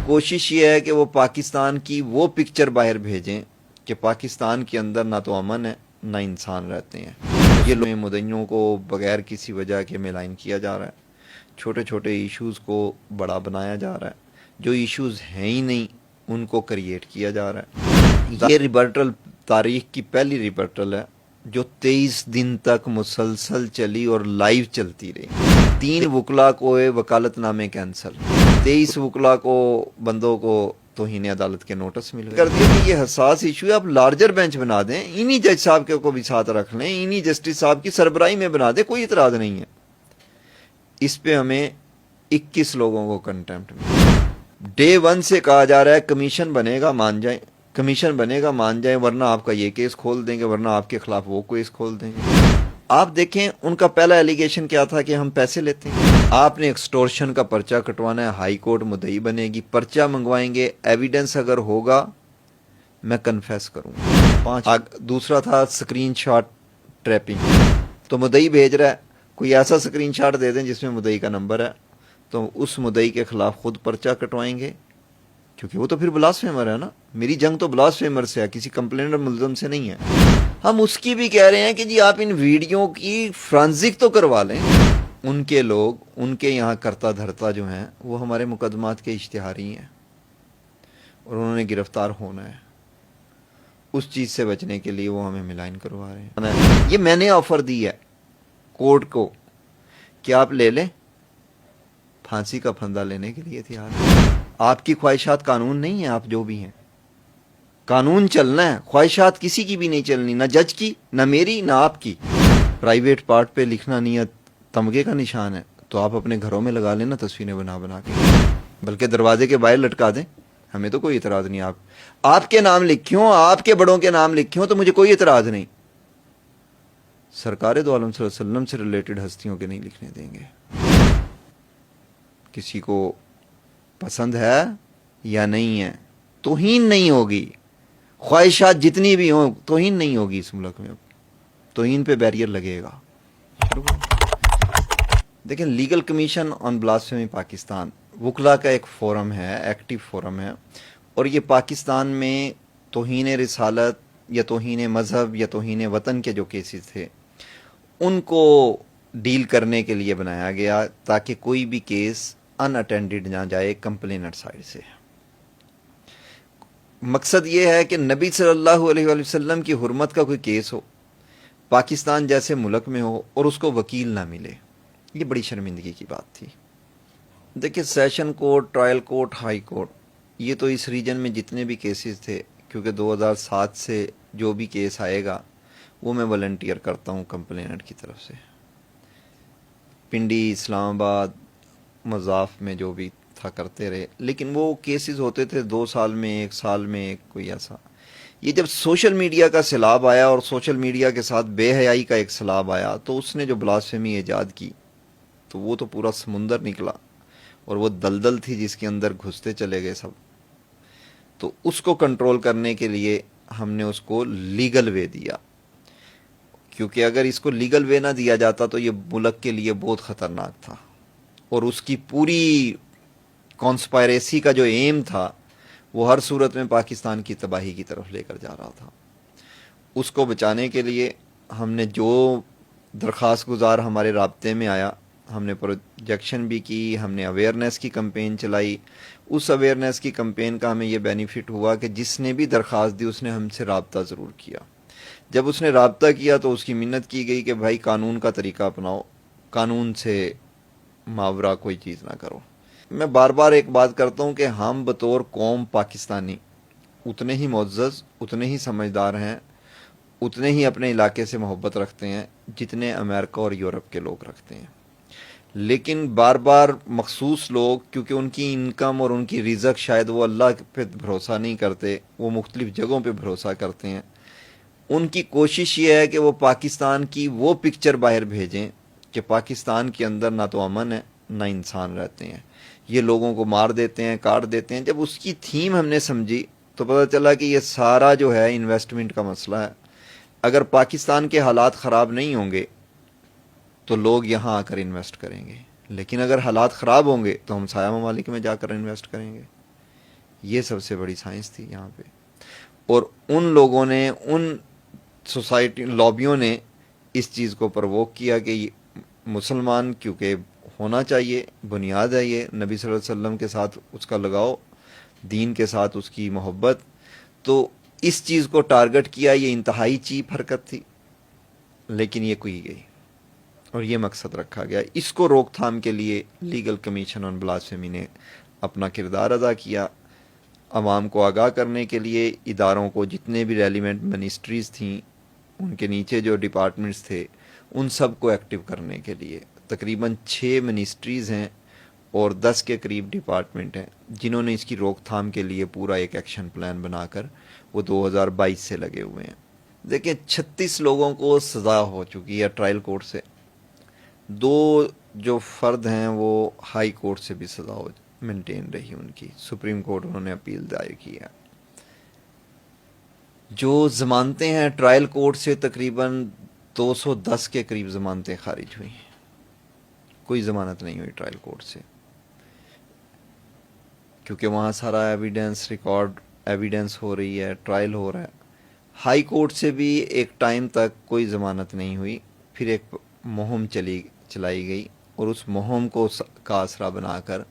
کوشش یہ ہے کہ وہ پاکستان کی وہ پکچر باہر بھیجیں کہ پاکستان کے اندر نہ تو امن ہے نہ انسان رہتے ہیں. یہ لوگ مدعیوں کو بغیر کسی وجہ کے ملائن کیا جا رہا ہے. چھوٹے چھوٹے ایشوز کو بڑا بنایا جا رہا ہے. جو ایشوز ہیں ہی نہیں ان کو کریٹ کیا جا رہا ہے. یہ ریبرٹل تاریخ کی پہلی ریبرٹل ہے جو 23 دن تک مسلسل چلی اور لائیو چلتی رہی. 3 وکلا کو وکالت نامے کینسل، 23 وکلا کو بندوں کو توہین عدالت کے نوٹس مل گئے. کر دیا کہ یہ حساس ایشو ہے، آپ لارجر بینچ بنا دیں، انہی جج صاحب کو بھی ساتھ رکھ لیں، انہی جسٹس صاحب کی سربراہی میں بنا دیں، کوئی اعتراض نہیں ہے. اس پہ ہمیں 21 لوگوں کو کنٹیمپٹ میں ڈے 1 سے کہا جا رہا ہے کمیشن بنے گا مان جائیں، کمیشن بنے گا مان جائیں، ورنہ آپ کا یہ کیس کھول دیں گے، ورنہ آپ کے خلاف وہ کیس کھول دیں گے. آپ دیکھیں ان کا پہلا ایلیگیشن کیا تھا کہ ہم پیسے لیتے ہیں. آپ نے ایکسٹورشن کا پرچہ کٹوانا ہے، ہائی کورٹ مدعی بنے گی، پرچہ منگوائیں گے، ایویڈنس اگر ہوگا میں کنفیس کروں گا. دوسرا تھا سکرین شاٹ ٹریپنگ، تو مدعی بھیج رہا ہے کوئی ایسا سکرین شاٹ دے دیں جس میں مدعی کا نمبر ہے، تو اس مدعی کے خلاف خود پرچہ کٹوائیں گے، کیونکہ وہ تو پھر بلاسفیمر ہے نا. میری جنگ تو بلاسفیمر سے ہے، کسی کمپلینر ملزم سے نہیں ہے. ہم اس کی بھی کہہ رہے ہیں کہ جی آپ ان ویڈیو کی فرانزک تو کروا لیں. ان کے لوگ، ان کے یہاں کرتا دھرتا جو ہیں وہ ہمارے مقدمات کے اشتہاری ہیں اور انہوں نے گرفتار ہونا ہے. اس چیز سے بچنے کے لیے وہ ہمیں ملائن کروا رہے ہیں. یہ میں نے آفر دی ہے کورٹ کو کہ آپ لے لیں، پھانسی کا پھندا لینے کے لیے تیار ہیں. آپ کی خواہشات قانون نہیں ہیں، آپ جو بھی ہیں قانون چلنا ہے، خواہشات کسی کی بھی نہیں چلنی، نہ جج کی، نہ میری، نہ آپ کی. پرائیویٹ پارٹ پہ لکھنا نیت تمغے کا نشان ہے، تو آپ اپنے گھروں میں لگا لینا تصویریں بنا بنا کے، بلکہ دروازے کے باہر لٹکا دیں، ہمیں تو کوئی اعتراض نہیں. آپ کے نام لکھیوں، آپ کے بڑوں کے نام لکھیوں تو مجھے کوئی اعتراض نہیں. سرکار دو عالم صلی اللہ علیہ وسلم سے ریلیٹڈ ہستیوں کے نہیں لکھنے دیں گے. کسی کو پسند ہے یا نہیں ہے، توہین نہیں ہوگی. خواہشات جتنی بھی ہوں توہین نہیں ہوگی اس ملک میں. توہین پہ بیریئر لگے گا. دیکھیں لیگل کمیشن آن بلاسفیمی پاکستان وکلا کا ایک فورم ہے، ایکٹیو فورم ہے، اور یہ پاکستان میں توہین رسالت یا توہین مذہب یا توہین وطن کے جو کیسز تھے ان کو ڈیل کرنے کے لیے بنایا گیا تاکہ کوئی بھی کیس ان اٹینڈڈ نہ جائے کمپلینر سائڈ سے. مقصد یہ ہے کہ نبی صلی اللہ علیہ وآلہ وسلم کی حرمت کا کوئی کیس ہو پاکستان جیسے ملک میں ہو اور اس کو وکیل نہ ملے. یہ بڑی شرمندگی کی بات تھی. دیکھیں session court, trial court, high court, یہ تو اس ریجن میں جتنے بھی کیسز تھے، کیونکہ 2007 سے جو بھی کیس آئے گا وہ میں والنٹیئر کرتا ہوں کمپلیننٹ کی طرف سے. پنڈی، اسلام آباد، مضاف میں جو بھی تھا کرتے رہے، لیکن وہ کیسز ہوتے تھے 2 سال میں، 1 سال میں ایک کوئی ایسا. یہ جب سوشل میڈیا کا سیلاب آیا اور سوشل میڈیا کے ساتھ بے حیائی کا ایک سیلاب آیا تو اس نے جو بلاسفیمی ایجاد کی تو وہ تو پورا سمندر نکلا اور وہ دلدل تھی جس کے اندر گھستے چلے گئے سب. تو اس کو کنٹرول کرنے کے لیے ہم نے اس کو لیگل وے دیا، کیونکہ اگر اس کو لیگل وے نہ دیا جاتا تو یہ ملک کے لیے بہت خطرناک تھا، اور اس کی پوری کانسپائریسی کا جو ایم تھا وہ ہر صورت میں پاکستان کی تباہی کی طرف لے کر جا رہا تھا. اس کو بچانے کے لیے ہم نے جو درخواست گزار ہمارے رابطے میں آیا، ہم نے پروجیکشن بھی کی، ہم نے اویئرنیس کی کمپین چلائی. اس اویئرنیس کی کمپین کا ہمیں یہ بینیفٹ ہوا کہ جس نے بھی درخواست دی اس نے ہم سے رابطہ ضرور کیا. جب اس نے رابطہ کیا تو اس کی منت کی گئی کہ بھائی قانون کا طریقہ اپناؤ، قانون سے ماورا کوئی چیز نہ کرو. میں بار بار ایک بات کرتا ہوں کہ ہم بطور قوم پاکستانی اتنے ہی معزز، اتنے ہی سمجھدار ہیں، اتنے ہی اپنے علاقے سے محبت رکھتے ہیں جتنے امریکہ اور یورپ کے لوگ رکھتے ہیں. لیکن بار بار مخصوص لوگ، کیونکہ ان کی انکم اور ان کی رزق شاید وہ اللہ پہ بھروسہ نہیں کرتے، وہ مختلف جگہوں پہ بھروسہ کرتے ہیں. ان کی کوشش یہ ہے کہ وہ پاکستان کی وہ پکچر باہر بھیجیں کہ پاکستان کے اندر نہ تو امن ہے نہ انسان رہتے ہیں، یہ لوگوں کو مار دیتے ہیں، کاٹ دیتے ہیں. جب اس کی تھیم ہم نے سمجھی تو پتہ چلا کہ یہ سارا جو ہے انویسٹمنٹ کا مسئلہ ہے. اگر پاکستان کے حالات خراب نہیں ہوں گے تو لوگ یہاں آ کر انویسٹ کریں گے، لیکن اگر حالات خراب ہوں گے تو ہم سایہ ممالک میں جا کر انویسٹ کریں گے. یہ سب سے بڑی سائنس تھی یہاں پہ. اور ان لوگوں نے، ان سوسائٹی لابیوں نے اس چیز کو پرووک کیا کہ مسلمان کیونکہ ہونا چاہیے، بنیاد ہے یہ نبی صلی اللہ علیہ وسلم کے ساتھ اس کا لگاؤ، دین کے ساتھ اس کی محبت، تو اس چیز کو ٹارگٹ کیا. یہ انتہائی چیپ حرکت تھی لیکن یہ کی گئی اور یہ مقصد رکھا گیا. اس کو روک تھام کے لیے لیگل کمیشن آن بلاسفیمی نے اپنا کردار ادا کیا. عوام کو آگاہ کرنے کے لیے اداروں کو، جتنے بھی ریلیونٹ منسٹریز تھیں، ان کے نیچے جو ڈپارٹمنٹس تھے، ان سب کو ایکٹیو کرنے کے لیے تقریباً 6 منسٹریز ہیں اور 10 کے قریب ڈپارٹمنٹ ہیں جنہوں نے اس کی روک تھام کے لیے پورا ایک ایکشن پلان بنا کر وہ 2022 سے لگے ہوئے ہیں. دیکھیں 36 لوگوں کو سزا ہو چکی ہے ٹرائل کورٹ سے. 2 جو فرد ہیں وہ ہائی کورٹ سے بھی سزا ہو مینٹین رہی ان کی، سپریم کورٹ انہوں نے اپیل دائر کی ہے. جو ضمانتیں ہیں ٹرائل کورٹ سے تقریباً 210 کے قریب ضمانتیں خارج ہوئی ہیں. کوئی ضمانت نہیں ہوئی ٹرائل کورٹ سے کیونکہ وہاں سارا ایویڈنس ریکارڈ ایویڈنس ہو رہی ہے، ٹرائل ہو رہا ہے. ہائی کورٹ سے بھی ایک ٹائم تک کوئی ضمانت نہیں ہوئی. پھر ایک مہم چلائی گئی اور اس مہم کو کا آسرا بنا کر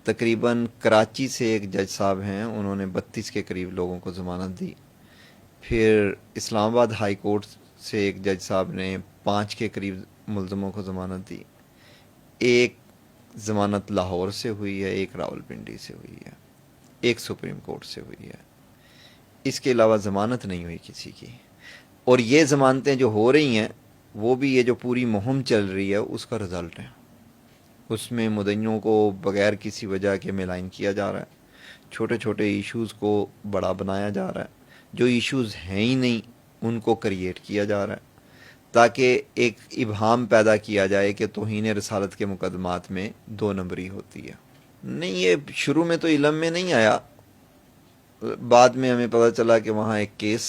تقریباً کراچی سے ایک جج صاحب ہیں، انہوں نے 32 کے قریب لوگوں کو ضمانت دی. پھر اسلام آباد ہائی کورٹ سے ایک جج صاحب نے 5 کے قریب ملزموں کو ضمانت دی. ایک ضمانت لاہور سے ہوئی ہے، ایک راولپنڈی سے ہوئی ہے، ایک سپریم کورٹ سے ہوئی ہے. اس کے علاوہ ضمانت نہیں ہوئی کسی کی. اور یہ ضمانتیں جو ہو رہی ہیں وہ بھی یہ جو پوری مہم چل رہی ہے اس کا رزلٹ ہے. اس میں مدعیوں کو بغیر کسی وجہ کے ملائن کیا جا رہا ہے، چھوٹے چھوٹے ایشوز کو بڑا بنایا جا رہا ہے، جو ایشوز ہیں ہی نہیں ان کو کریٹ کیا جا رہا ہے تاکہ ایک ابہام پیدا کیا جائے کہ توہین رسالت کے مقدمات میں 2 نمبری ہوتی ہے. نہیں، یہ شروع میں تو علم میں نہیں آیا، بعد میں ہمیں پتہ چلا کہ وہاں ایک کیس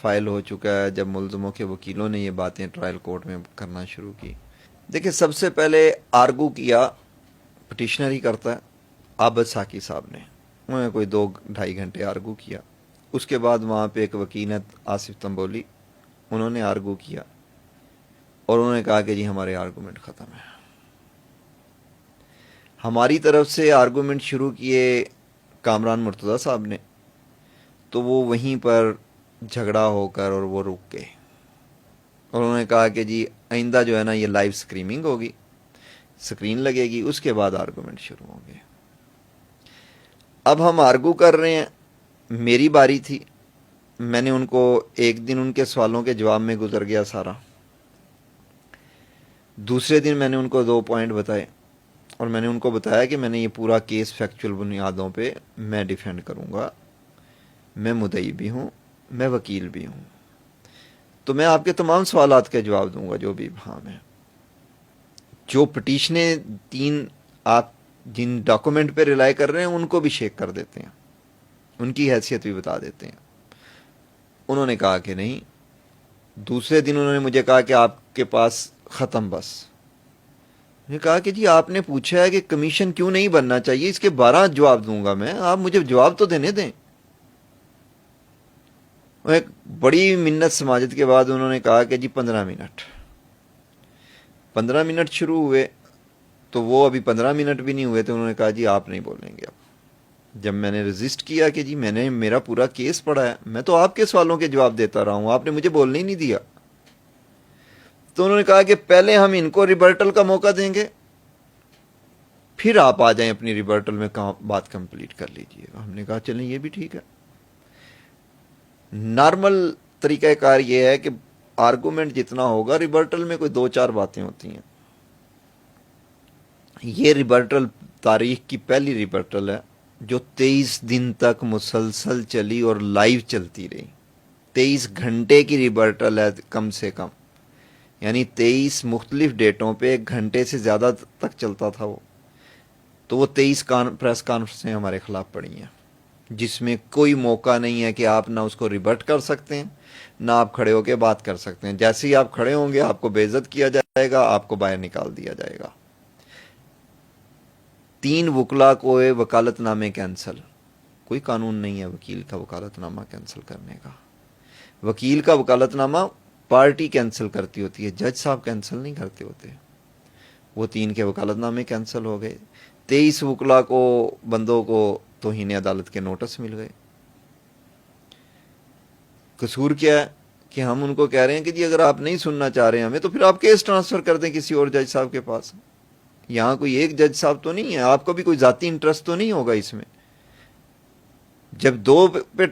فائل ہو چکا ہے جب ملزموں کے وکیلوں نے یہ باتیں ٹرائل کورٹ میں کرنا شروع کی. دیکھیں سب سے پہلے آرگو کیا پٹیشنر ہی کرتا ہے، عابد ساکی صاحب نے، انہوں نے کوئی 2-2.5 گھنٹے آرگو کیا. اس کے بعد وہاں پہ ایک وکیل ہے آصف تنبولی، انہوں نے آرگو کیا اور انہوں نے کہا کہ جی ہمارے آرگومنٹ ختم ہے. ہماری طرف سے آرگومنٹ شروع کیے کامران مرتضیٰ صاحب نے، تو وہ وہیں پر جھگڑا ہو کر اور وہ رک گئے اور انہوں نے کہا کہ جی آئندہ جو ہے نا یہ لائیو سکریننگ ہوگی، سکرین لگے گی، اس کے بعد آرگومنٹ شروع ہوں گے. اب ہم آرگو کر رہے ہیں، میری باری تھی، میں نے ان کو ایک دن ان کے سوالوں کے جواب میں گزر گیا سارا. دوسرے دن میں نے ان کو 2 پوائنٹ بتائے اور میں نے ان کو بتایا کہ میں نے یہ پورا کیس فیکچول بنیادوں پہ میں ڈیفینڈ کروں گا، میں مدعی بھی ہوں، میں وکیل بھی ہوں، تو میں آپ کے تمام سوالات کے جواب دوں گا جو بھی ابہام ہے. جو پٹیشنیں 3 آپ جن ڈاکومنٹ پہ ریلائی کر رہے ہیں ان کو بھی شیک کر دیتے ہیں، ان کی حیثیت بھی بتا دیتے ہیں. انہوں نے کہا کہ نہیں. دوسرے دن انہوں نے مجھے کہا کہ آپ کے پاس ختم بس. میں نے کہا کہ جی آپ نے پوچھا ہے کہ کمیشن کیوں نہیں بننا چاہیے، اس کے 12 جواب دوں گا میں، آپ مجھے جواب تو دینے دیں. ایک بڑی منت سماجت کے بعد انہوں نے کہا کہ جی 15 منٹ شروع ہوئے تو وہ ابھی 15 منٹ بھی نہیں ہوئے تو انہوں نے کہا جی آپ نہیں بولیں گے. اب جب میں نے رجسٹ کیا کہ جی میں نے میرا پورا کیس پڑھا ہے، میں تو آپ کے سوالوں کے جواب دیتا رہا ہوں، آپ نے مجھے بولنے ہی نہیں دیا، تو انہوں نے کہا کہ پہلے ہم ان کو ریبرٹل کا موقع دیں گے، پھر آپ آ جائیں اپنی ریبرٹل میں بات کمپلیٹ کر لیجئے. ہم نے کہا چلیں یہ بھی ٹھیک ہے. نارمل طریقہ کار یہ ہے کہ آرگومنٹ جتنا ہوگا ریبرٹل میں کوئی 2-4 باتیں ہوتی ہیں. یہ ریبرٹل تاریخ کی پہلی ریبرٹل ہے جو 23 دن تک مسلسل چلی اور لائیو چلتی رہی. 23 گھنٹے کی ریبرٹل ہے کم سے کم، یعنی 23 مختلف ڈیٹوں پہ 1 گھنٹے سے زیادہ تک چلتا تھا وہ. تو وہ 23 پریس کانفرنسیں ہمارے خلاف پڑی ہیں جس میں کوئی موقع نہیں ہے کہ آپ نہ اس کو ریبرٹ کر سکتے ہیں نہ آپ کھڑے ہو کے بات کر سکتے ہیں. جیسے ہی آپ کھڑے ہوں گے آپ کو بے عزت کیا جائے گا، آپ کو باہر نکال دیا جائے گا. 3 وکلا کو وکالت نامے کینسل، کوئی قانون نہیں ہے وکیل کا وکالت نامہ کینسل کرنے کا. وکیل کا وکالت نامہ پارٹی کینسل کرتی ہوتی ہے, جج صاحب کینسل نہیں کرتے ہوتے. وہ 3 کے وکالت نامے کینسل ہو گئے, 23 وکلا کو بندوں کو توہین عدالت کے نوٹس مل گئے. قصور کیا ہے کہ ہم ان کو کہہ رہے ہیں کہ جی اگر آپ نہیں سننا چاہ رہے ہیں ہمیں تو پھر آپ کیس ٹرانسفر کر دیں کسی اور جج صاحب کے پاس. یہاں کوئی ایک جج صاحب تو نہیں ہے, آپ کو بھی کوئی ذاتی انٹرسٹ تو نہیں ہوگا اس میں. جب 2 پہ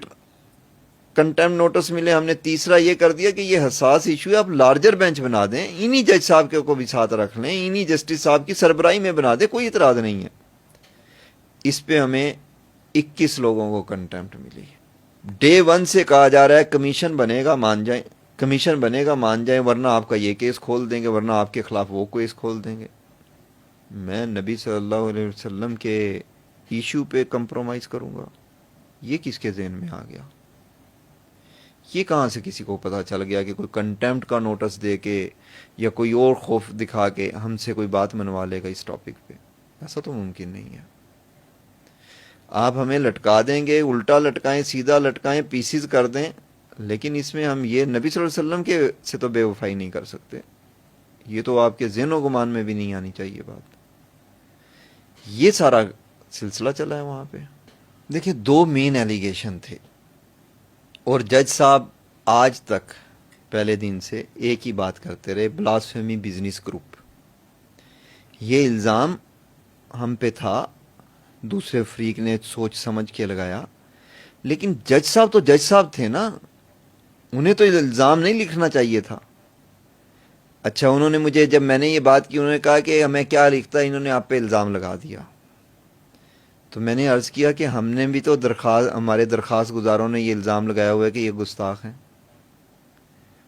کنٹمپٹ نوٹس ملے, ہم نے تیسرا یہ کر دیا کہ یہ حساس ایشو ہے, آپ لارجر بینچ بنا دیں, انہی جج صاحب کو بھی ساتھ رکھ لیں, انہی جسٹس صاحب کی سربراہی میں بنا دیں, کوئی اعتراض نہیں ہے. اس پہ ہمیں 21 لوگوں کو کنٹمپٹ ملی. ڈے 1 سے کہا جا رہا ہے کمیشن بنے گا مان جائیں, کمیشن بنے گا مان جائیں, ورنہ آپ کا یہ کیس کھول دیں گے, ورنہ آپ کے خلاف وہ کیس کھول دیں گے. میں نبی صلی اللہ علیہ وسلم کے ایشو پہ کمپرومائز کروں گا؟ یہ کس کے ذہن میں آ گیا؟ یہ کہاں سے کسی کو پتہ چل گیا کہ کوئی کنٹمپٹ کا نوٹس دے کے یا کوئی اور خوف دکھا کے ہم سے کوئی بات منوا لے گا اس ٹاپک پہ؟ ایسا تو ممکن نہیں ہے. آپ ہمیں لٹکا دیں گے, الٹا لٹکائیں سیدھا لٹکائیں پیسز کر دیں, لیکن اس میں ہم یہ نبی صلی اللہ علیہ وسلم کے سے تو بے وفائی نہیں کر سکتے. یہ تو آپ کے ذہن و گمان میں بھی نہیں آنی چاہیے بات. یہ سارا سلسلہ چلا ہے وہاں پہ. دیکھیں 2 مین ایلیگیشن تھے اور جج صاحب آج تک پہلے دن سے ایک ہی بات کرتے رہے, بلاسفیمی بزنس گروپ. یہ الزام ہم پہ تھا, دوسرے فریق نے سوچ سمجھ کے لگایا, لیکن جج صاحب تو جج صاحب تھے نا, انہیں تو الزام نہیں لکھنا چاہیے تھا. اچھا انہوں نے مجھے, جب میں نے یہ بات کی, انہوں نے کہا کہ ہمیں کیا لکھتا ہے, انہوں نے آپ پہ الزام لگا دیا. تو میں نے عرض کیا کہ ہم نے بھی تو ہمارے درخواست گزاروں نے یہ الزام لگایا ہوا ہے کہ یہ گستاخ ہیں.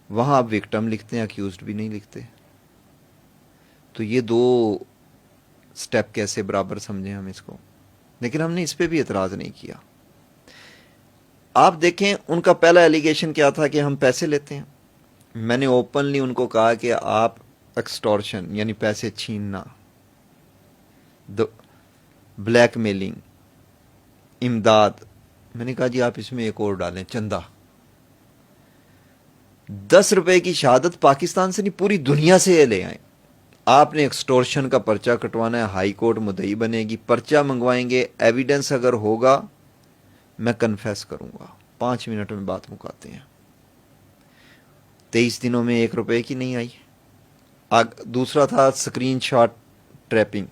وہاں آپ وکٹم لکھتے ہیں, اکیوزڈ بھی نہیں لکھتے. تو یہ 2 سٹیپ کیسے برابر سمجھیں ہم اس کو؟ لیکن ہم نے اس پہ بھی اعتراض نہیں کیا. آپ دیکھیں ان کا پہلا ایلیگیشن کیا تھا کہ ہم پیسے لیتے ہیں. میں نے اوپنلی ان کو کہا کہ آپ ایکسٹورشن یعنی پیسے چھیننا, بلیک میلنگ, امداد, میں نے کہا جی آپ اس میں ایک اور ڈالیں, چندہ. 10 روپے کی شہادت پاکستان سے نہیں پوری دنیا سے یہ لے آئیں. آپ نے ایکسٹورشن کا پرچہ کٹوانا ہے, ہائی کورٹ مدعی بنے گی, پرچہ منگوائیں گے, ایویڈنس اگر ہوگا میں کنفیس کروں گا. 5 منٹ میں بات مکاتے ہیں. 23 دنوں میں 1 روپے کی نہیں آئی. دوسرا تھا سکرین شاٹ ٹریپنگ.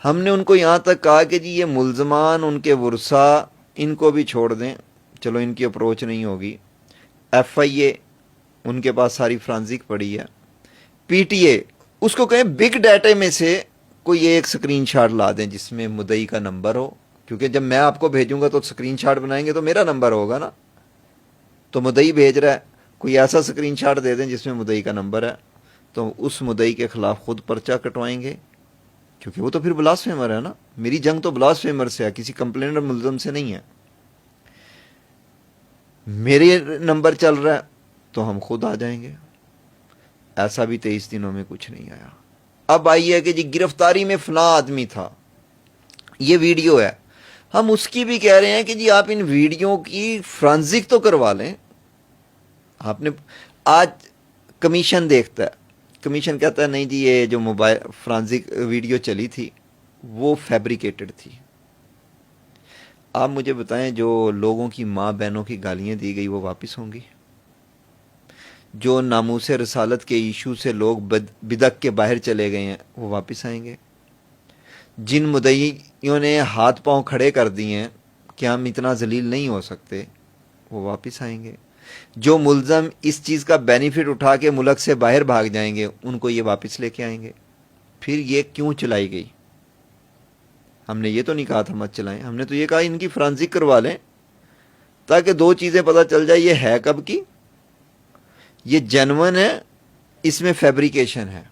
ہم نے ان کو یہاں تک کہا کہ جی یہ ملزمان, ان کے ورثاء, ان کو بھی چھوڑ دیں, چلو ان کی اپروچ نہیں ہوگی. ایف آئی اے ان کے پاس ساری فرانزک پڑی ہے. پی ٹی اے اس کو کہیں بگ ڈیٹا میں سے کوئی ایک سکرین شاٹ لا دیں جس میں مدعی کا نمبر ہو, کیونکہ جب میں آپ کو بھیجوں گا تو سکرین شاٹ بنائیں گے تو میرا نمبر ہوگا نا. تو مدعی بھیج رہا ہے, کوئی ایسا سکرین شاٹ دے دیں جس میں مدعی کا نمبر ہے, تو اس مدعی کے خلاف خود پرچہ کٹوائیں گے, کیونکہ وہ تو پھر بلاسفیمر ہے نا. میری جنگ تو بلاسفیمر سے ہے, کسی کمپلینر ملزم سے نہیں ہے. میرے نمبر چل رہا ہے تو ہم خود آ جائیں گے. ایسا بھی 23 دنوں میں کچھ نہیں آیا. اب آئیے کہ جی گرفتاری میں فلاں آدمی تھا, یہ ویڈیو ہے, ہم اس کی بھی کہہ رہے ہیں کہ جی آپ ان ویڈیو کی فرانزک تو کروا لیں. آپ نے آج کمیشن دیکھتا ہے, کمیشن کہتا ہے نہیں جی یہ جو موبائل فرانزک ویڈیو چلی تھی وہ فیبریکیٹڈ تھی. آپ مجھے بتائیں جو لوگوں کی ماں بہنوں کی گالیاں دی گئی وہ واپس ہوں گی؟ جو ناموس رسالت کے ایشو سے لوگ بدعت کے باہر چلے گئے ہیں وہ واپس آئیں گے؟ جن مدعیوں نے ہاتھ پاؤں کھڑے کر دیے ہیں کہ ہم اتنا ذلیل نہیں ہو سکتے وہ واپس آئیں گے؟ جو ملزم اس چیز کا بینیفٹ اٹھا کے ملک سے باہر بھاگ جائیں گے ان کو یہ واپس لے کے آئیں گے. پھر یہ کیوں چلائی گئی؟ ہم نے یہ تو نہیں کہا تھا مت چلائیں, ہم نے تو یہ کہا ان کی فرانزک کروا لیں تاکہ 2 چیزیں پتہ چل جائے, یہ ہے کب کی, یہ جینون ہے, اس میں فیبریکیشن ہے.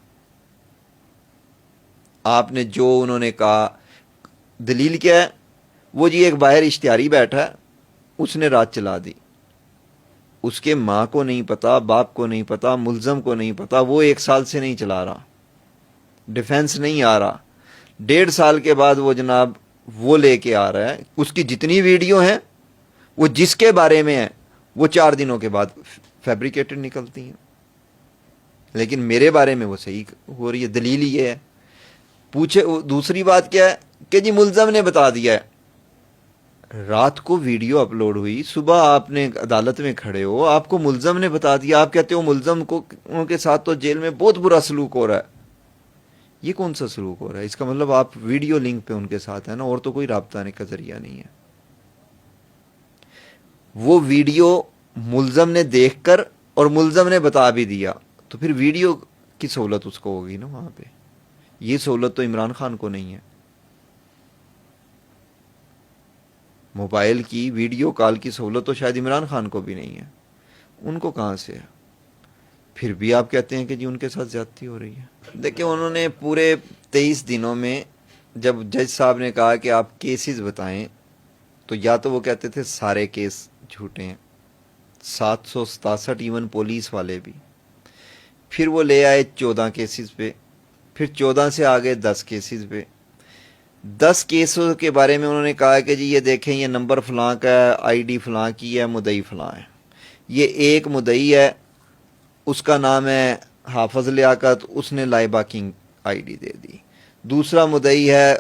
آپ نے جو انہوں نے کہا دلیل کیا ہے, وہ جی ایک باہر اشتہاری بیٹھا ہے اس نے رات چلا دی, اس کے ماں کو نہیں پتا, باپ کو نہیں پتا, ملزم کو نہیں پتا, وہ 1 سال سے نہیں چلا رہا, ڈیفینس نہیں آ رہا. 1.5 سال کے بعد وہ جناب وہ لے کے آ رہا ہے. اس کی جتنی ویڈیو ہیں وہ جس کے بارے میں ہے وہ 4 دنوں کے بعد فیبریکیٹڈ نکلتی ہیں, لیکن میرے بارے میں وہ صحیح ہو رہی ہے. دلیل یہ ہے. پوچھے دوسری بات کیا ہے کہ جی ملزم نے بتا دیا ہے. رات کو ویڈیو اپلوڈ ہوئی, صبح آپ نے عدالت میں کھڑے ہو, آپ کو ملزم نے بتا دیا, آپ کہتے ہو ملزم کو ان کے ساتھ تو جیل میں بہت برا سلوک ہو رہا ہے. یہ کون سا سلوک ہو رہا ہے؟ اس کا مطلب آپ ویڈیو لنک پہ ان کے ساتھ ہیں نا, اور تو کوئی رابطہ کا ذریعہ نہیں ہے. وہ ویڈیو ملزم نے دیکھ کر اور ملزم نے بتا بھی دیا, تو پھر ویڈیو کی سہولت اس کو ہوگی نا وہاں پہ. یہ سہولت تو عمران خان کو نہیں ہے. موبائل کی ویڈیو کال کی سہولت تو شاید عمران خان کو بھی نہیں ہے. ان کو کہاں سے ہے؟ پھر بھی آپ کہتے ہیں کہ جی ان کے ساتھ زیادتی ہو رہی ہے. دیکھیں انہوں نے پورے 23 دنوں میں جب جج صاحب نے کہا کہ آپ کیسز بتائیں, تو یا تو وہ کہتے تھے سارے کیس جھوٹے ہیں, 767 ایون پولیس والے بھی. پھر وہ لے آئے 14 کیسز پہ, پھر 14 سے آگے 10 کیسز پہ. 10 کیسوں کے بارے میں انہوں نے کہا کہ جی یہ دیکھیں یہ نمبر فلاں کا ہے, آئی ڈی فلاں کی ہے, مدعی فلاں ہے. یہ ایک مدعی ہے, اس کا نام ہے حافظ لیاقت, اس نے لائبہ کنگ آئی ڈی دے دی. دوسرا مدعی ہے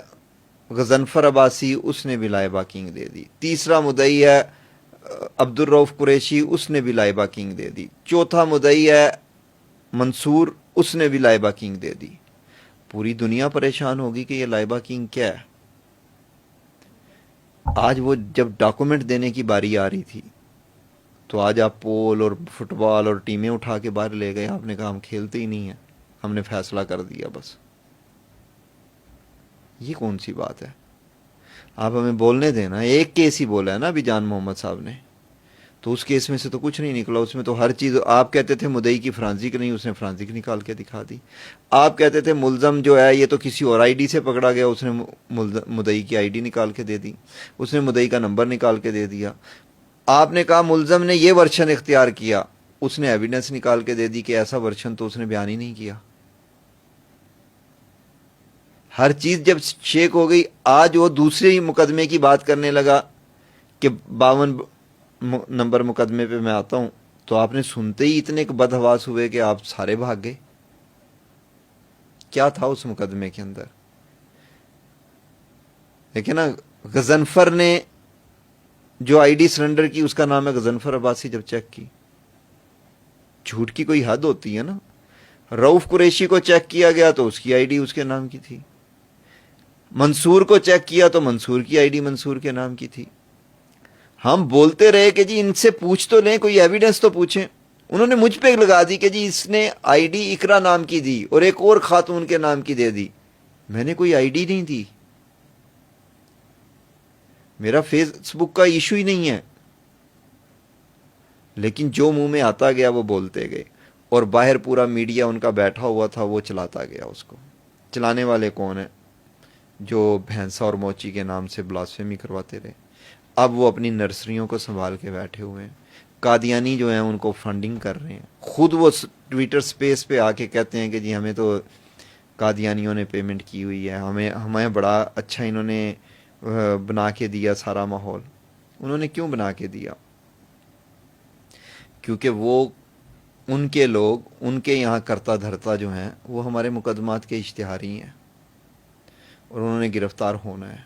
غضنفر عباسی, اس نے بھی لائبہ کنگ دے دی. تیسرا مدعی ہے عبد الرؤف قریشی, اس نے بھی لائبہ کنگ دے دی. چوتھا مدعی ہے منصور, اس نے بھی لائبہ کنگ دے دی. پوری دنیا پریشان ہوگی کہ یہ لائبہ کنگ کیا ہے. آج وہ جب ڈاکومنٹ دینے کی باری آ رہی تھی تو آج آپ پول اور فٹ بال اور ٹیمیں اٹھا کے باہر لے گئے. آپ نے کہا ہم کھیلتے ہی نہیں ہیں, ہم نے فیصلہ کر دیا بس. یہ کون سی بات ہے؟ آپ ہمیں بولنے دینا. ایک کیس ہی بولا ہے نا ابھی جان محمد صاحب نے, تو اس کیس میں سے تو کچھ نہیں نکلا. اس میں تو ہر چیز, آپ کہتے تھے مدعی کی فرانزک نہیں, اس نے فرانزک نکال کے دکھا دی. آپ کہتے تھے ملزم جو ہے یہ تو کسی اور آئی ڈی سے پکڑا گیا, اس نے مدعی کی آئی ڈی نکال کے دے دی, اس نے مدعی کا نمبر نکال کے دے دیا. آپ نے کہا ملزم نے یہ ورشن اختیار کیا, اس نے ایویڈنس نکال کے دے دی کہ ایسا ورشن تو اس نے بیان ہی نہیں کیا. ہر چیز جب شیک ہو گئی, آج وہ دوسرے ہی مقدمے کی بات کرنے لگا کہ 52 نمبر مقدمے پہ میں آتا ہوں, تو آپ نے سنتے ہی اتنے بدحواس ہوئے کہ آپ سارے بھاگ گئے. کیا تھا اس مقدمے کے اندر؟ دیکھیں نا, غضنفر نے جو آئی ڈی سرنڈر کی اس کا نام ہے غضنفر عباسی. جب چیک کی, جھوٹ کی کوئی حد ہوتی ہے نا. رؤف قریشی کو چیک کیا گیا تو اس کی آئی ڈی اس کے نام کی تھی. منصور کو چیک کیا تو منصور کی آئی ڈی منصور کے نام کی تھی. ہم بولتے رہے کہ جی ان سے پوچھ تو لیں, کوئی ایویڈنس تو پوچھیں. انہوں نے مجھ پہ لگا دی کہ جی اس نے آئی ڈی اقرا نام کی دی اور ایک اور خاتون کے نام کی دے دی. میں نے کوئی آئی ڈی نہیں دی, میرا فیس بک کا ایشو ہی نہیں ہے. لیکن جو منہ میں آتا گیا وہ بولتے گئے, اور باہر پورا میڈیا ان کا بیٹھا ہوا تھا, وہ چلاتا گیا. اس کو چلانے والے کون ہیں؟ جو بھینسا اور موچی کے نام سے بلاسفیمی کرواتے رہے. اب وہ اپنی نرسریوں کو سنبھال کے بیٹھے ہوئے ہیں. قادیانی جو ہیں ان کو فنڈنگ کر رہے ہیں. خود وہ ٹویٹر سپیس پہ آ کے کہتے ہیں کہ جی ہمیں تو قادیانیوں نے پیمنٹ کی ہوئی ہے, ہمیں بڑا اچھا انہوں نے بنا کے دیا سارا ماحول. انہوں نے کیوں بنا کے دیا؟ کیونکہ وہ ان کے لوگ, ان کے یہاں کرتا دھرتا جو ہیں وہ ہمارے مقدمات کے اشتہاری ہیں, اور انہوں نے گرفتار ہونا ہے.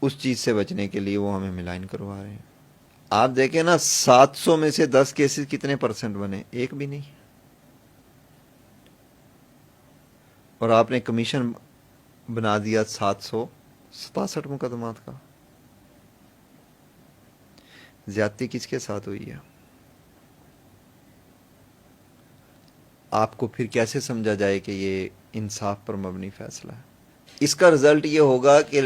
اس چیز سے بچنے کے لیے وہ ہمیں ملائن کروا رہے ہیں. آپ دیکھیں نا, 700 میں سے 10 کیسز کتنے پرسنٹ بنے؟ ایک بھی نہیں. اور آپ نے کمیشن بنا دیا 767 مقدمات کا. زیادتی کس کے ساتھ ہوئی ہے؟ آپ کو پھر کیسے سمجھا جائے کہ یہ انصاف پر مبنی فیصلہ ہے؟ اس کا رزلٹ یہ ہوگا کہ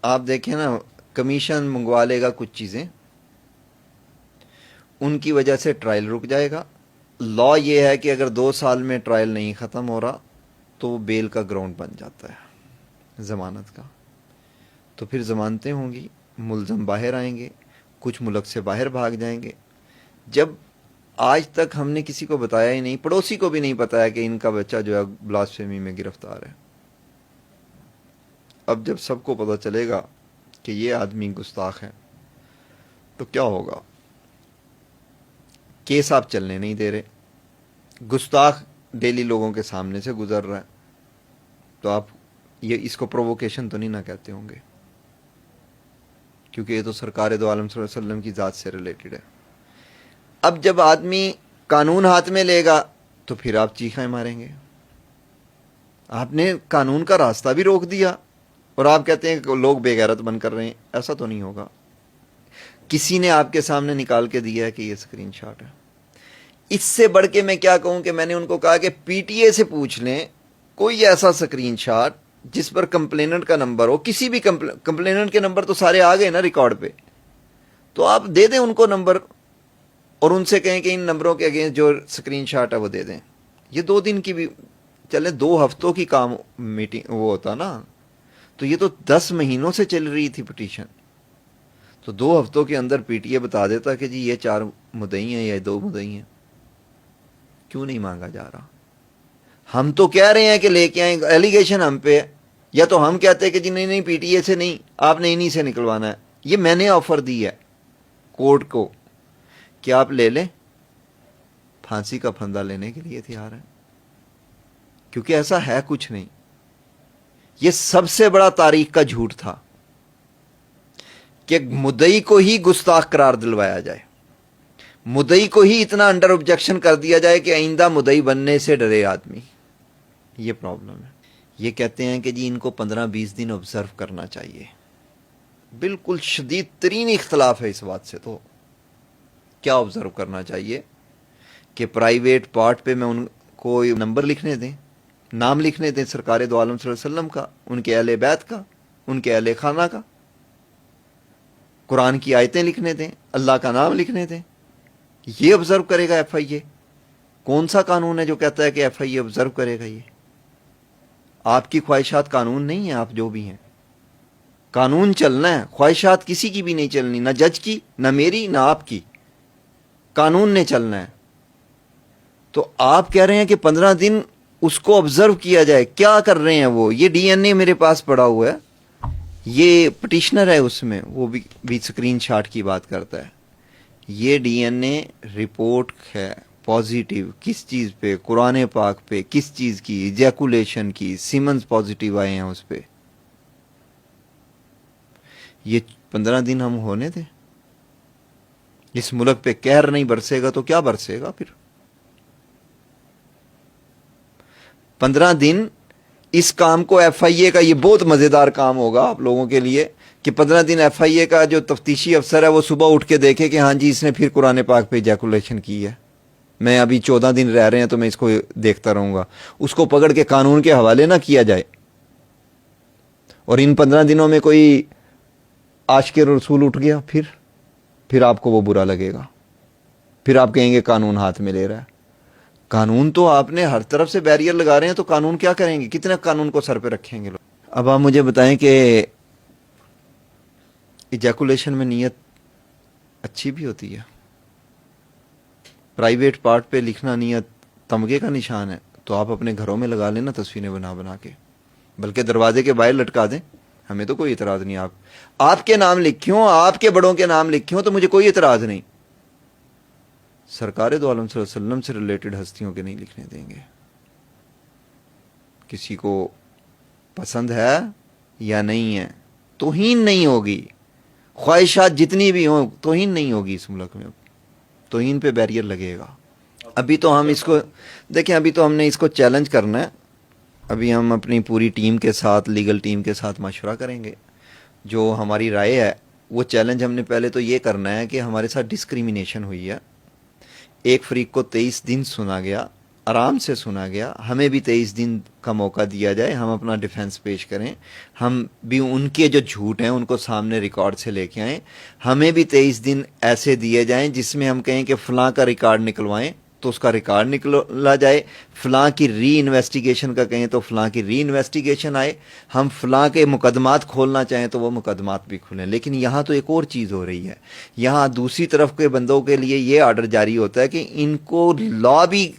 آپ دیکھیں نا, کمیشن منگوا لے گا کچھ چیزیں, ان کی وجہ سے ٹرائل رک جائے گا. لا یہ ہے کہ اگر 2 سال میں ٹرائل نہیں ختم ہو رہا تو وہ بیل کا گراؤنڈ بن جاتا ہے, ضمانت کا. تو پھر ضمانتیں ہوں گی, ملزم باہر آئیں گے, کچھ ملک سے باہر بھاگ جائیں گے. جب آج تک ہم نے کسی کو بتایا ہی نہیں, پڑوسی کو بھی نہیں بتایا کہ ان کا بچہ جو ہے بلاسفیمی میں گرفتار ہے. اب جب سب کو پتہ چلے گا کہ یہ آدمی گستاخ ہے تو کیا ہوگا؟ کیس آپ چلنے نہیں دے رہے، گستاخ ڈیلی لوگوں کے سامنے سے گزر رہا ہے، تو آپ یہ اس کو پرووکیشن تو نہیں نہ کہتے ہوں گے، کیونکہ یہ تو سرکار دو عالم صلی اللہ علیہ وسلم کی ذات سے ریلیٹڈ ہے۔ اب جب آدمی قانون ہاتھ میں لے گا تو پھر آپ چیخیں ماریں گے، آپ نے قانون کا راستہ بھی روک دیا اور آپ کہتے ہیں کہ لوگ بے غیرت بن کر رہے ہیں۔ ایسا تو نہیں ہوگا، کسی نے آپ کے سامنے نکال کے دیا ہے کہ یہ اسکرین شاٹ ہے۔ اس سے بڑھ کے میں کیا کہوں کہ میں نے ان کو کہا کہ پی ٹی اے سے پوچھ لیں کوئی ایسا اسکرین شاٹ جس پر کمپلیننٹ کا نمبر ہو، کسی بھی کمپلیننٹ کے نمبر تو سارے آ گئے نا ریکارڈ پہ، تو آپ دے دیں ان کو نمبر اور ان سے کہیں کہ ان نمبروں کے اگینسٹ جو اسکرین شاٹ ہے وہ دے دیں۔ یہ 2 دن کی بھی چلے، 2 ہفتوں کی کام میٹنگ وہ ہوتا نا، تو یہ تو 10 مہینوں سے چل رہی تھی پٹیشن، تو 2 ہفتوں کے اندر پی ٹی اے بتا دیتا کہ جی یہ 4 مدعی ہیں یا 2 مدعی ہیں۔ کیوں نہیں مانگا جا رہا؟ ہم تو کہہ رہے ہیں کہ لے کے آئیں، ایلیگیشن ہم پہ ہے، یا تو ہم کہتے ہیں کہ جی نہیں پی ٹی اے سے نہیں، آپ نے انہی سے نکلوانا ہے۔ یہ میں نے آفر دی ہے کورٹ کو کہ آپ لے لیں، پھانسی کا پھندہ لینے کے لیے تیار ہیں، کیونکہ ایسا ہے کچھ نہیں۔ یہ سب سے بڑا تاریخ کا جھوٹ تھا کہ مدعی کو ہی گستاخ قرار دلوایا جائے، مدعی کو ہی اتنا انڈر آبجیکشن کر دیا جائے کہ آئندہ مدعی بننے سے ڈرے آدمی۔ یہ پرابلم ہے۔ یہ کہتے ہیں کہ جی ان کو 15-20 دن آبزرو کرنا چاہیے، بالکل شدید ترین اختلاف ہے اس بات سے۔ تو کیا آبزرو کرنا چاہیے کہ پرائیویٹ پارٹ پہ میں ان کو نمبر لکھنے دیں، نام لکھنے دیں سرکار دو عالم صلی اللہ علیہ وسلم کا، ان کے اہل بیت کا، ان کے اہل خانہ کا، قرآن کی آیتیں لکھنے دیں، اللہ کا نام لکھنے دیں۔ یہ آبزرو کرے گا ایف آئی اے؟ کون سا قانون ہے جو کہتا ہے کہ ایف آئی اے آبزرو کرے گا؟ یہ آپ کی خواہشات قانون نہیں ہیں، آپ جو بھی ہیں، قانون چلنا ہے، خواہشات کسی کی بھی نہیں چلنی، نہ جج کی، نہ میری، نہ آپ کی، قانون نے چلنا ہے۔ تو آپ کہہ رہے ہیں کہ 15 دن اس کو آبزرو کیا جائے، کیا کر رہے ہیں وہ؟ یہ ڈی این اے میرے پاس پڑا ہوا ہے، یہ پٹیشنر ہے اس میں، وہ بھی اسکرین شاٹ کی بات کرتا ہے۔ یہ ڈی این اے رپورٹ ہے پازیٹیو، کس چیز پہ؟ قرآن پاک پہ۔ کس چیز کی؟ ایجیکولیشن کی۔ سیمنز پازیٹیو آئے ہیں اس پہ۔ یہ 15 دن ہم ہونے دیں؟ اس ملک پہ قہر نہیں برسے گا تو کیا برسے گا پھر؟ 15 دن اس کام کو ایف آئی اے کا، یہ بہت مزیدار کام ہوگا آپ لوگوں کے لیے کہ 15 دن ایف آئی اے کا جو تفتیشی افسر ہے وہ صبح اٹھ کے دیکھے کہ ہاں جی اس نے پھر قرآن پاک پہ ایجیکولیشن کی ہے، میں ابھی 14 دن رہ رہے ہیں تو میں اس کو دیکھتا رہوں گا، اس کو پکڑ کے قانون کے حوالے نہ کیا جائے۔ اور ان 15 دنوں میں کوئی عاشق رسول اٹھ گیا، پھر آپ کو وہ برا لگے گا، پھر آپ کہیں گے قانون ہاتھ میں لے رہا ہے۔ قانون تو آپ نے ہر طرف سے بیریئر لگا رہے ہیں، تو قانون کیا کریں گے؟ کتنے قانون کو سر پہ رکھیں گے لوگ؟ اب آپ مجھے بتائیں کہ ایجیکولیشن میں نیت اچھی بھی ہوتی ہے؟ پرائیویٹ پارٹ پہ لکھنا نیت تمغے کا نشان ہے، تو آپ اپنے گھروں میں لگا لینا تصویریں بنا بنا کے، بلکہ دروازے کے باہر لٹکا دیں، ہمیں تو کوئی اعتراض نہیں۔ آپ کے نام لکھے ہوں، آپ کے بڑوں کے نام لکھے ہوں تو مجھے کوئی اعتراض نہیں، سرکار دو عالم صلی اللہ علیہ وسلم سے ریلیٹڈ ہستیوں کے نہیں لکھنے دیں گے۔ کسی کو پسند ہے یا نہیں ہے، توہین نہیں ہوگی، خواہشات جتنی بھی ہوں توہین نہیں ہوگی اس ملک میں، توہین پہ بیریئر لگے گا۔ ابھی تو ہم اس کو دیکھیں، ابھی تو ہم نے اس کو چیلنج کرنا ہے، ابھی ہم اپنی پوری ٹیم کے ساتھ، لیگل ٹیم کے ساتھ مشورہ کریں گے، جو ہماری رائے ہے وہ چیلنج ہم نے پہلے تو یہ کرنا ہے کہ ہمارے ساتھ ڈسکریمنیشن ہوئی ہے، ایک فریق کو 23 دن سنا گیا، آرام سے سنا گیا، ہمیں بھی 23 دن کا موقع دیا جائے، ہم اپنا ڈیفنس پیش کریں، ہم بھی ان کے جو جھوٹ ہیں ان کو سامنے ریکارڈ سے لے کے آئیں، ہمیں بھی 23 دن ایسے دیے جائیں جس میں ہم کہیں کہ فلاں کا ریکارڈ نکلوائیں تو اس کا ریکارڈ نکلا جائے، فلاں کی ری انویسٹیگیشن کا کہیں تو فلاں کی ری انویسٹیگیشن آئے، ہم فلاں کے مقدمات کھولنا چاہیں تو وہ مقدمات بھی کھلیں۔ لیکن یہاں تو ایک اور چیز ہو رہی ہے، یہاں دوسری طرف کے بندوں کے لیے یہ آرڈر جاری ہوتا ہے کہ ان کو لا بھی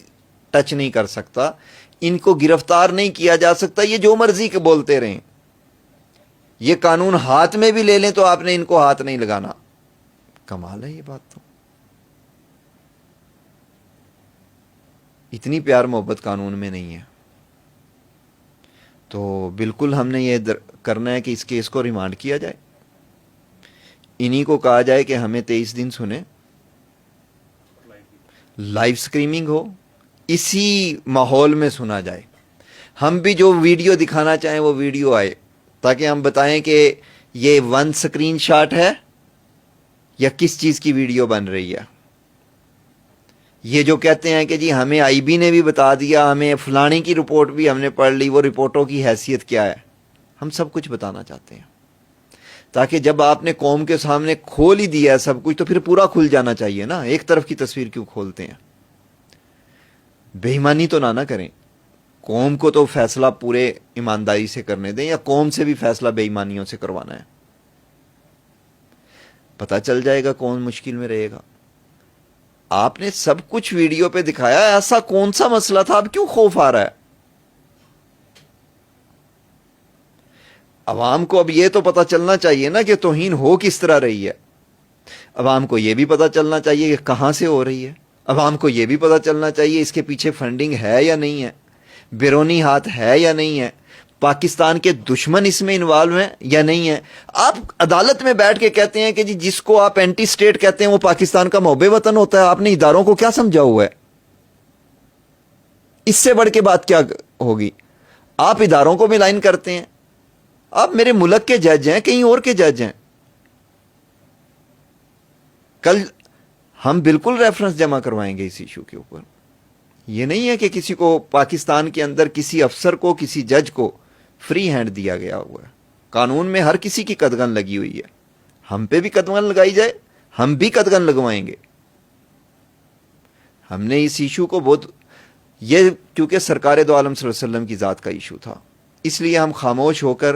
ٹچ نہیں کر سکتا، ان کو گرفتار نہیں کیا جا سکتا، یہ جو مرضی کے بولتے رہیں۔ یہ قانون ہاتھ میں بھی لے لیں تو آپ نے ان کو ہاتھ نہیں لگانا. کمال ہے یہ بات. تو اتنی پیار محبت قانون میں نہیں ہے. تو بالکل ہم نے یہ کرنا ہے کہ اس کیس کو ریمانڈ کیا جائے. انہی کو کہا جائے کہ ہمیں 23 دن سنیں, لائیو سکریمنگ ہو, اسی ماحول میں سنا جائے. ہم بھی جو ویڈیو دکھانا چاہیں وہ ویڈیو آئے, تاکہ ہم بتائیں کہ یہ 1 سکرین شاٹ ہے یا کس چیز کی ویڈیو بن رہی ہے. یہ جو کہتے ہیں کہ جی ہمیں آئی بی نے بھی بتا دیا, ہمیں فلانی کی رپورٹ بھی ہم نے پڑھ لی, وہ رپورٹوں کی حیثیت کیا ہے, ہم سب کچھ بتانا چاہتے ہیں. تاکہ جب آپ نے قوم کے سامنے کھول ہی دیا ہے سب کچھ, تو پھر پورا کھل جانا چاہیے نا. ایک طرف کی تصویر کیوں کھولتے ہیں؟ بے ایمانی تو نہ کریں. قوم کو تو فیصلہ پورے ایمانداری سے کرنے دیں, یا قوم سے بھی فیصلہ بے ایمانیوں سے کروانا ہے. پتہ چل جائے گا کون مشکل میں رہے گا. آپ نے سب کچھ ویڈیو پہ دکھایا, ایسا کون سا مسئلہ تھا, اب کیوں خوف آ رہا ہے عوام کو؟ اب یہ تو پتہ چلنا چاہیے نا کہ توہین ہو کس طرح رہی ہے. عوام کو یہ بھی پتہ چلنا چاہیے کہ کہاں سے ہو رہی ہے. عوام کو یہ بھی پتہ چلنا چاہیے اس کے پیچھے فنڈنگ ہے یا نہیں ہے, بیرونی ہاتھ ہے یا نہیں ہے, پاکستان کے دشمن اس میں انوالو ہیں یا نہیں ہے. آپ عدالت میں بیٹھ کے کہتے ہیں کہ جی جس کو آپ اینٹی سٹیٹ کہتے ہیں وہ پاکستان کا محب وطن ہوتا ہے. آپ نے اداروں کو کیا سمجھا ہوا ہے؟ اس سے بڑھ کے بات کیا ہوگی؟ آپ اداروں کو ملائن کرتے ہیں. آپ میرے ملک کے جج ہیں, کہیں اور کے جج ہیں. کل ہم بالکل ریفرنس جمع کروائیں گے اس ایشو کے اوپر. یہ نہیں ہے کہ کسی کو پاکستان کے اندر کسی افسر کو, کسی جج کو فری ہینڈ دیا گیا ہوا ہے. قانون میں ہر کسی کی قدغن لگی ہوئی ہے. ہم پہ بھی قدغن لگائی جائے, ہم بھی قدغن لگوائیں گے. ہم نے اس ایشو کو بہت, یہ کیونکہ سرکار دو عالم صلی اللہ علیہ وسلم کی ذات کا ایشو تھا, اس لیے ہم خاموش ہو کر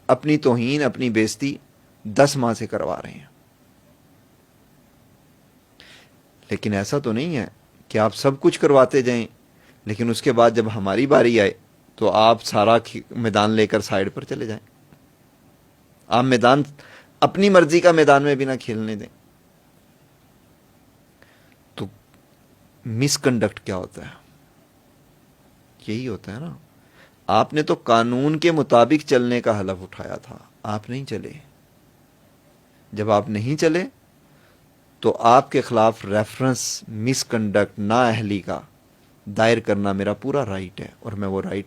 اپنی توہین, اپنی بےزتی 10 ماہ سے کروا رہے ہیں. لیکن ایسا تو نہیں ہے کہ آپ سب کچھ کرواتے جائیں, لیکن اس کے بعد جب ہماری باری آئے تو آپ سارا میدان لے کر سائڈ پر چلے جائیں. آپ میدان اپنی مرضی کا میدان میں بھی نہ کھیلنے دیں. تو مس کنڈکٹ کیا ہوتا ہے؟ یہی ہوتا ہے نا. آپ نے تو قانون کے مطابق چلنے کا حلف اٹھایا تھا, آپ نہیں چلے. جب آپ نہیں چلے تو آپ کے خلاف ریفرنس مس کنڈکٹ, نااہلی کا دائر کرنا میرا پورا رائٹ ہے, اور میں وہ رائٹ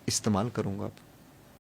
استعمال کروں گا.